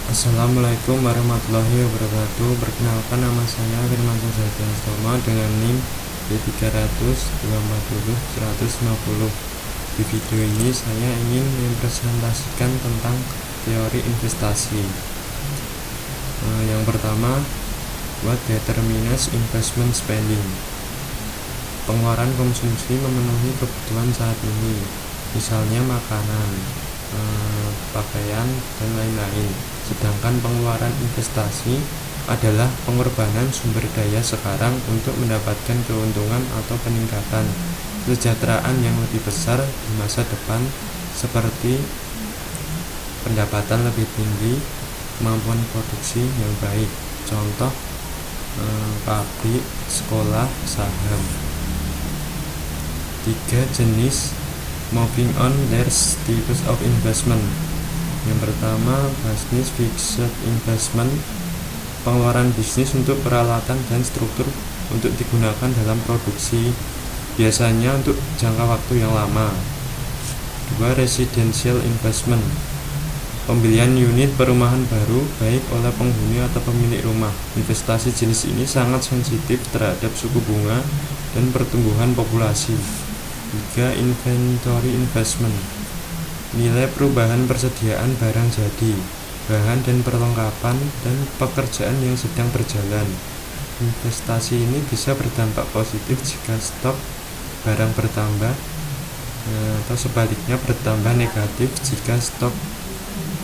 Assalamualaikum warahmatullahi wabarakatuh. Perkenalkan, nama saya Firmansyah Setiastomo dengan NIM B300240150. Di video ini saya ingin mempresentasikan tentang teori investasi. Yang pertama, what determines investment spending? Pengeluaran konsumsi memenuhi kebutuhan saat ini, misalnya makanan, pakaian, dan lain-lain. Sedangkan pengeluaran investasi adalah pengorbanan sumber daya sekarang untuk mendapatkan keuntungan atau peningkatan kesejahteraan yang lebih besar di masa depan, seperti pendapatan lebih tinggi, kemampuan produksi yang baik. Contoh, pabrik, sekolah, saham. 3 jenis moving on, there's types of investment. Yang pertama, business fixed investment, pengeluaran bisnis untuk peralatan dan struktur untuk digunakan dalam produksi, biasanya untuk jangka waktu yang lama. 2. Residential investment, pembelian unit perumahan baru baik oleh penghuni atau pemilik rumah. Investasi jenis ini sangat sensitif terhadap suku bunga dan pertumbuhan populasi. 3. Inventory investment, nilai perubahan persediaan barang jadi, bahan dan perlengkapan, dan pekerjaan yang sedang berjalan. Investasi ini bisa berdampak positif jika stok barang bertambah, atau sebaliknya bertambah negatif jika stok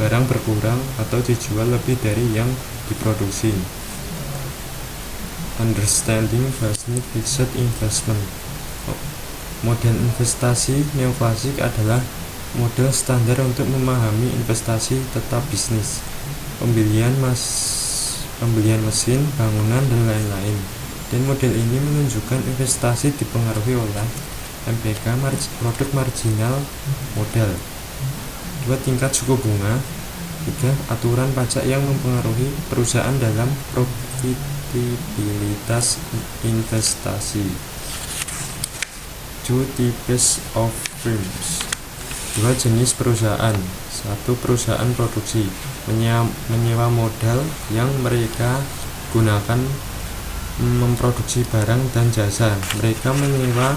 barang berkurang atau dijual lebih dari yang diproduksi. Understanding business fixed investment. Model investasi neoklasik adalah model standar untuk memahami investasi tetap bisnis, pembelian mesin, bangunan, dan lain-lain. Dan model ini menunjukkan investasi dipengaruhi oleh MPK, produk marginal modal. 2. Tingkat suku bunga. 3. Aturan pajak yang mempengaruhi perusahaan dalam profitabilitas investasi. 2 types of firms. 2 jenis perusahaan. 1. Perusahaan produksi, menyewa modal yang mereka gunakan memproduksi barang dan jasa. Mereka menyewa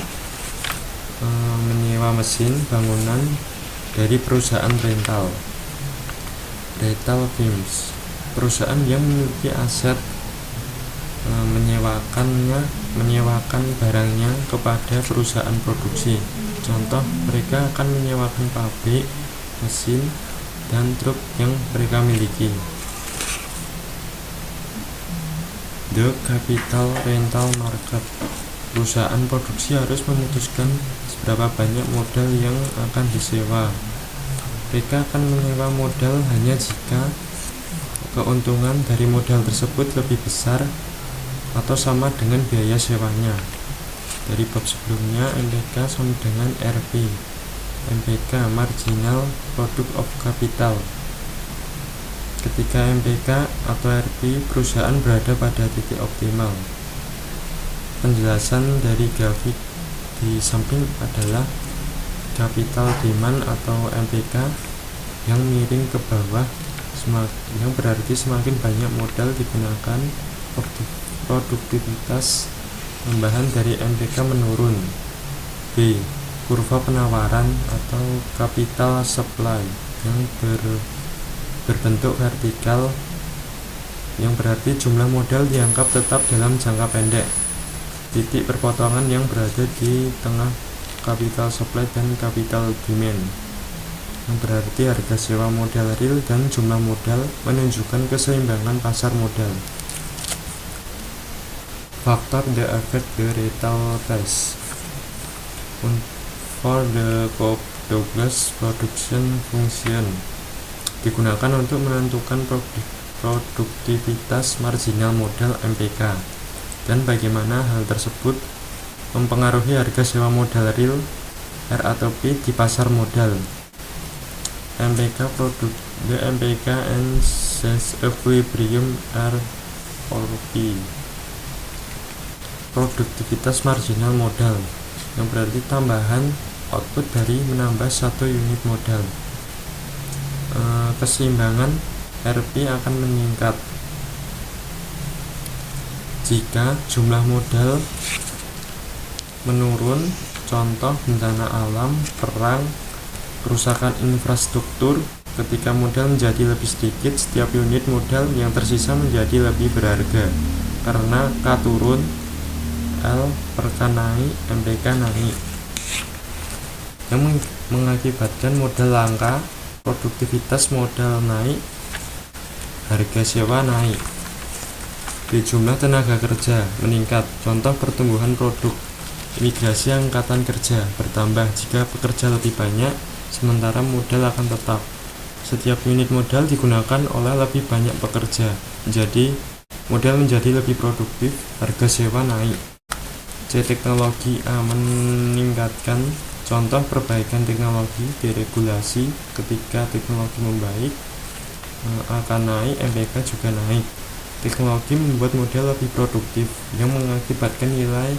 mesin, bangunan dari perusahaan rental. Rental firms, perusahaan yang memiliki aset, menyewakan barangnya kepada perusahaan produksi. Contoh, mereka akan menyewakan pabrik, mesin, dan truk yang mereka miliki. The capital rental market, perusahaan produksi harus memutuskan seberapa banyak modal yang akan disewa. Mereka akan menyewa modal hanya jika keuntungan dari modal tersebut lebih besar atau sama dengan biaya sewanya. Dari bab sebelumnya, MPK sama dengan RP. MPK, marginal product of capital. Ketika MPK atau RP, perusahaan berada pada titik optimal. Penjelasan dari grafik di samping adalah capital demand atau MPK yang miring ke bawah, yang berarti semakin banyak modal digunakan, produktivitas tambahan dari MPK menurun. B. Kurva penawaran atau capital supply yang berbentuk vertikal, yang berarti jumlah modal dianggap tetap dalam jangka pendek. Titik perpotongan yang berada di tengah capital supply dan capital demand, yang berarti harga sewa modal real dan jumlah modal, menunjukkan keseimbangan pasar modal. Faktor that affect the retail price. For the Cobb-Douglas production function, digunakan untuk menentukan produktivitas marginal modal MPK, dan bagaimana hal tersebut mempengaruhi harga sewa modal real R atau P di pasar modal. MPK produk, the MPK and sense equilibrium R or P. Produktivitas marginal modal, yang berarti tambahan output dari menambah 1 unit modal. Keseimbangan RP akan meningkat. Jika jumlah modal menurun, contoh bencana alam, perang, kerusakan infrastruktur, ketika modal menjadi lebih sedikit, setiap unit modal yang tersisa menjadi lebih berharga karena K turun, L per K naik, MPK naik, yang mengakibatkan modal langka, produktivitas modal naik, harga sewa naik. B. Jumlah tenaga kerja meningkat, contoh pertumbuhan produk, imigrasi angkatan kerja bertambah. Jika pekerja lebih banyak, sementara modal akan tetap. Setiap unit modal digunakan oleh lebih banyak pekerja, jadi modal menjadi lebih produktif, harga sewa naik. C. Teknologi A meningkatkan, contoh perbaikan teknologi, deregulasi. Ketika teknologi membaik, akan naik, MPK juga naik. Teknologi membuat modal lebih produktif, yang mengakibatkan nilai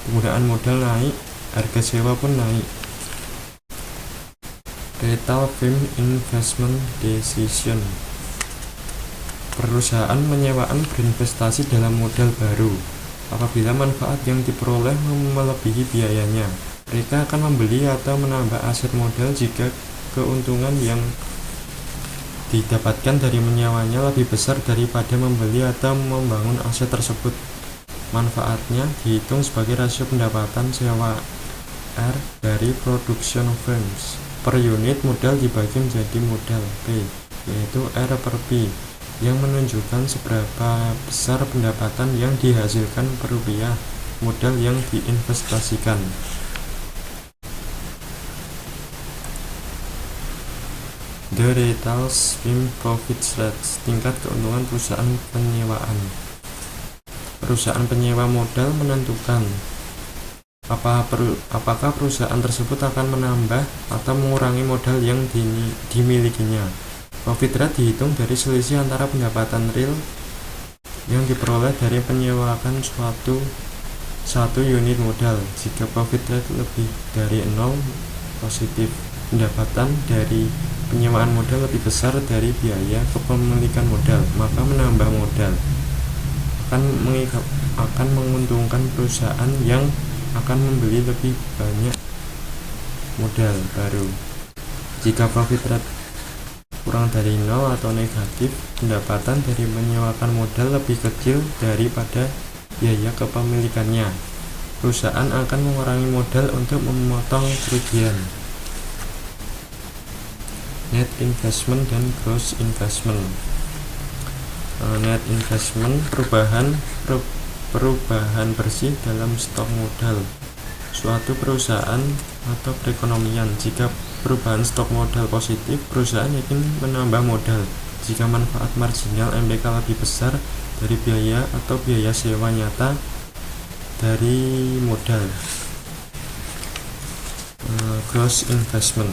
penggunaan modal naik, harga sewa pun naik. Retail firm investment decision. Perusahaan penyewaan berinvestasi dalam modal baru. Apabila manfaat yang diperoleh melebihi biayanya, mereka akan membeli atau menambah aset modal jika keuntungan yang didapatkan dari menyewanya lebih besar daripada membeli atau membangun aset tersebut. Manfaatnya dihitung sebagai rasio pendapatan sewa R dari production firms per unit modal dibagi menjadi modal P, yaitu R per P, yang menunjukkan seberapa besar pendapatan yang dihasilkan per rupiah modal yang diinvestasikan. The retail firm profit rate, tingkat keuntungan perusahaan penyewaan. Perusahaan penyewa modal menentukan apakah perusahaan tersebut akan menambah atau mengurangi modal yang dimilikinya. Profit rate dihitung dari selisih antara pendapatan real yang diperoleh dari penyewaan satu unit modal. Jika profit rate lebih dari 0, positif. Pendapatan dari penyewaan modal lebih besar dari biaya kepemilikan modal, maka menambah modal akan menguntungkan perusahaan yang akan membeli lebih banyak modal baru. Jika profit rate kurang dari 0 atau negatif, pendapatan dari menyewakan modal lebih kecil daripada biaya kepemilikannya, perusahaan akan mengurangi modal untuk memotong kerugian. Net investment dan gross investment. Net investment, perubahan bersih dalam stok modal suatu perusahaan atau perekonomian. Jika perubahan stok modal positif, perusahaan ingin menambah modal. Jika manfaat marginal MPK lebih besar dari biaya atau biaya sewa nyata dari modal. Gross investment,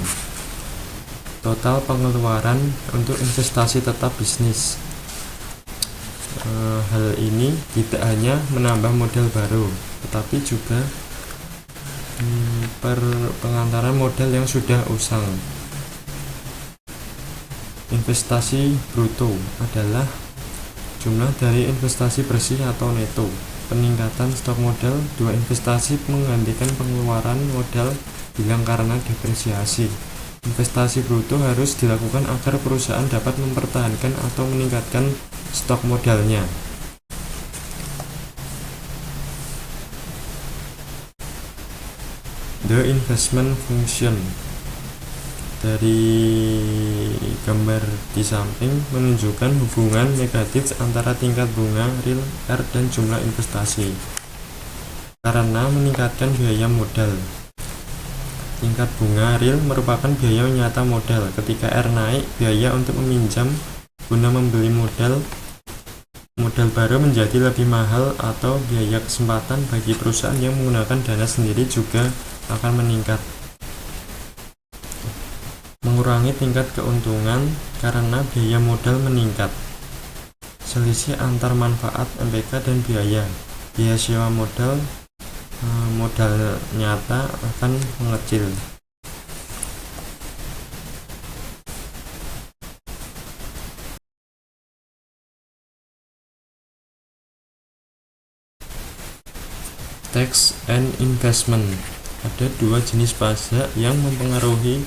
total pengeluaran untuk investasi tetap bisnis. Hal ini tidak hanya menambah modal baru, tetapi juga pengantaran modal yang sudah usang. Investasi bruto adalah jumlah dari investasi bersih atau neto. Peningkatan stok modal. 2. Investasi menggantikan pengeluaran modal hilang karena depresiasi. Investasi bruto harus dilakukan agar perusahaan dapat mempertahankan atau meningkatkan stok modalnya. The investment function. Dari gambar di samping menunjukkan hubungan negatif antara tingkat bunga real R dan jumlah investasi karena meningkatkan biaya modal. Tingkat bunga real merupakan biaya nyata modal. Ketika R naik, biaya untuk meminjam guna membeli modal baru menjadi lebih mahal, atau biaya kesempatan bagi perusahaan yang menggunakan dana sendiri juga akan meningkat. Mengurangi tingkat keuntungan karena biaya modal meningkat. Selisih antar manfaat MPK dan biaya sewa modal nyata akan mengecil. Tax and investment. Ada dua jenis pajak yang mempengaruhi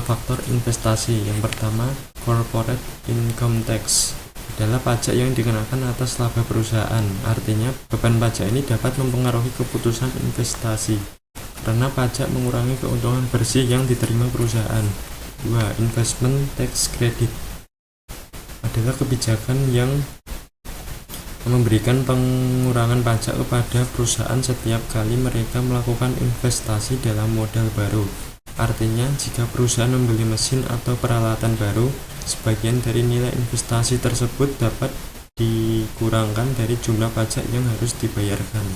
faktor investasi. Yang pertama, corporate income tax adalah pajak yang dikenakan atas laba perusahaan. Artinya, beban pajak ini dapat mempengaruhi keputusan investasi karena pajak mengurangi keuntungan bersih yang diterima perusahaan. 2. Investment tax credit adalah kebijakan yang memberikan pengurangan pajak kepada perusahaan setiap kali mereka melakukan investasi dalam modal baru. Artinya, jika perusahaan membeli mesin atau peralatan baru, sebagian dari nilai investasi tersebut dapat dikurangkan dari jumlah pajak yang harus dibayarkan.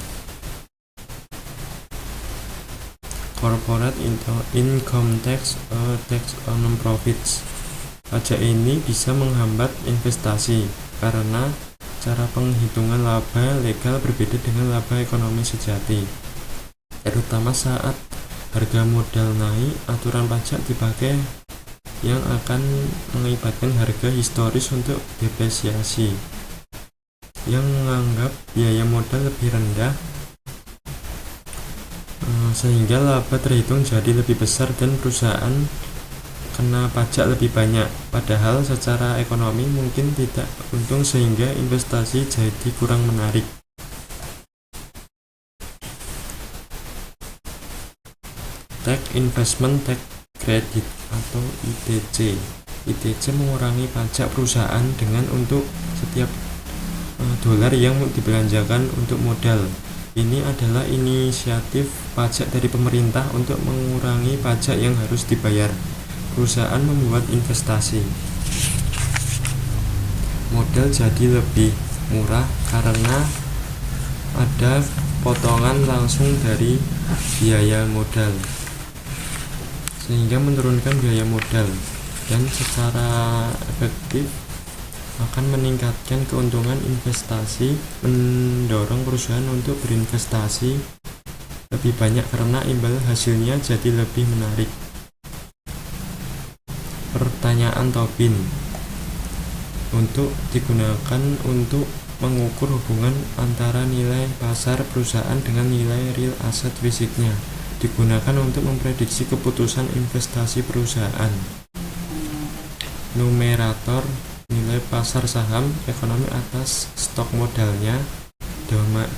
Corporate income tax tax on profits. Pajak ini bisa menghambat investasi karena cara penghitungan laba legal berbeda dengan laba ekonomi sejati. Terutama saat harga modal naik, aturan pajak dipakai yang akan mengakibatkan harga historis untuk depresiasi, yang menganggap biaya modal lebih rendah sehingga laba terhitung jadi lebih besar dan perusahaan kena pajak lebih banyak, padahal secara ekonomi mungkin tidak untung sehingga investasi jadi kurang menarik. Tax investment tax credit atau ITC. ITC mengurangi pajak perusahaan dengan untuk setiap dolar yang dibelanjakan untuk modal. Ini adalah inisiatif pajak dari pemerintah untuk mengurangi pajak yang harus dibayar perusahaan membuat investasi. Modal jadi lebih murah karena ada potongan langsung dari biaya modal, sehingga menurunkan biaya modal dan secara efektif akan meningkatkan keuntungan investasi, mendorong perusahaan untuk berinvestasi lebih banyak karena imbal hasilnya jadi lebih menarik. Pertanyaan Tobin. Untuk digunakan untuk mengukur hubungan antara nilai pasar perusahaan dengan nilai real aset fisiknya. Digunakan untuk memprediksi keputusan investasi perusahaan. Numerator nilai pasar saham ekonomi atas stok modalnya.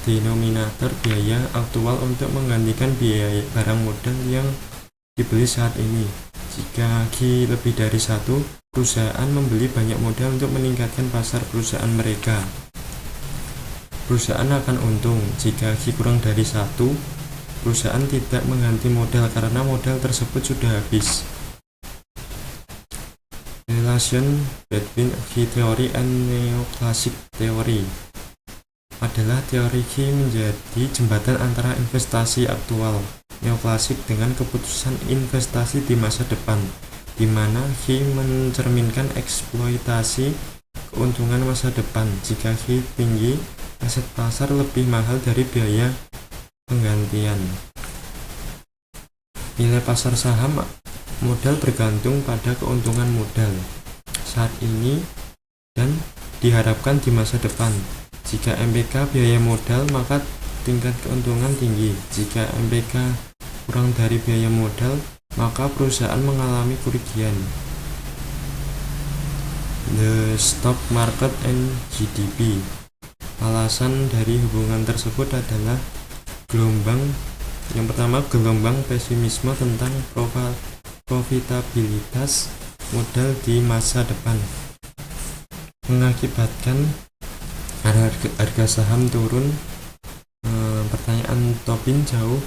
Denominator biaya aktual untuk menggantikan biaya barang modal yang dibeli saat ini. Jika Q lebih dari 1, perusahaan membeli banyak modal untuk meningkatkan pasar perusahaan mereka. Perusahaan akan untung. Jika Q kurang dari 1, perusahaan tidak mengganti modal karena modal tersebut sudah habis. Relation between Q theory and neoclassic theory adalah teori Q menjadi jembatan antara investasi aktual neoklasik dengan keputusan investasi di masa depan, di mana Q mencerminkan eksploitasi keuntungan masa depan. Jika Q tinggi, aset pasar lebih mahal dari biaya penggantian. Nilai pasar saham modal bergantung pada keuntungan modal saat ini dan diharapkan di masa depan. Jika MPK biaya modal, maka tingkat keuntungan tinggi. Jika MPK kurang dari biaya modal, maka perusahaan mengalami kerugian. The stock market and GDP. Alasan dari hubungan tersebut adalah yang pertama, gelombang pesimisme tentang profitabilitas modal di masa depan mengakibatkan harga saham turun. Pertanyaan Tobin jauh.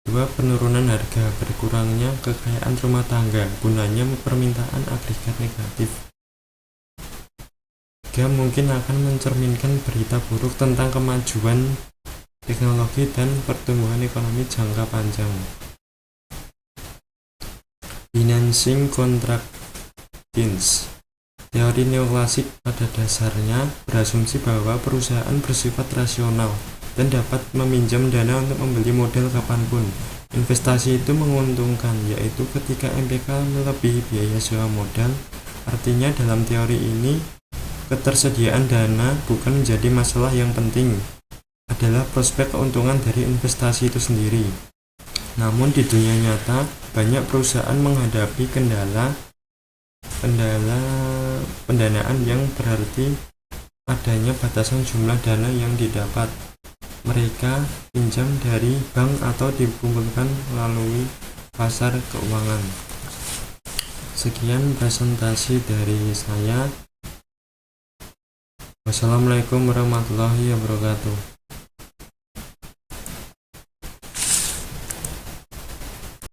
2. Penurunan harga, berkurangnya kekayaan rumah tangga, gunanya permintaan agregat negatif. 3. Mungkin akan mencerminkan berita buruk tentang kemajuan teknologi dan pertumbuhan ekonomi jangka panjang. Financing contractions. Teori neoklasik pada dasarnya berasumsi bahwa perusahaan bersifat rasional dan dapat meminjam dana untuk membeli modal kapanpun. Investasi itu menguntungkan, yaitu ketika MPK melebihi biaya sewa modal. Artinya dalam teori ini, ketersediaan dana bukan menjadi masalah yang penting. adalah prospek keuntungan dari investasi itu sendiri. Namun di dunia nyata, banyak perusahaan menghadapi kendala pendanaan yang berarti adanya batasan jumlah dana yang didapat. Mereka pinjam dari bank atau dikumpulkan melalui pasar keuangan. Sekian presentasi dari saya. Wassalamualaikum warahmatullahi wabarakatuh.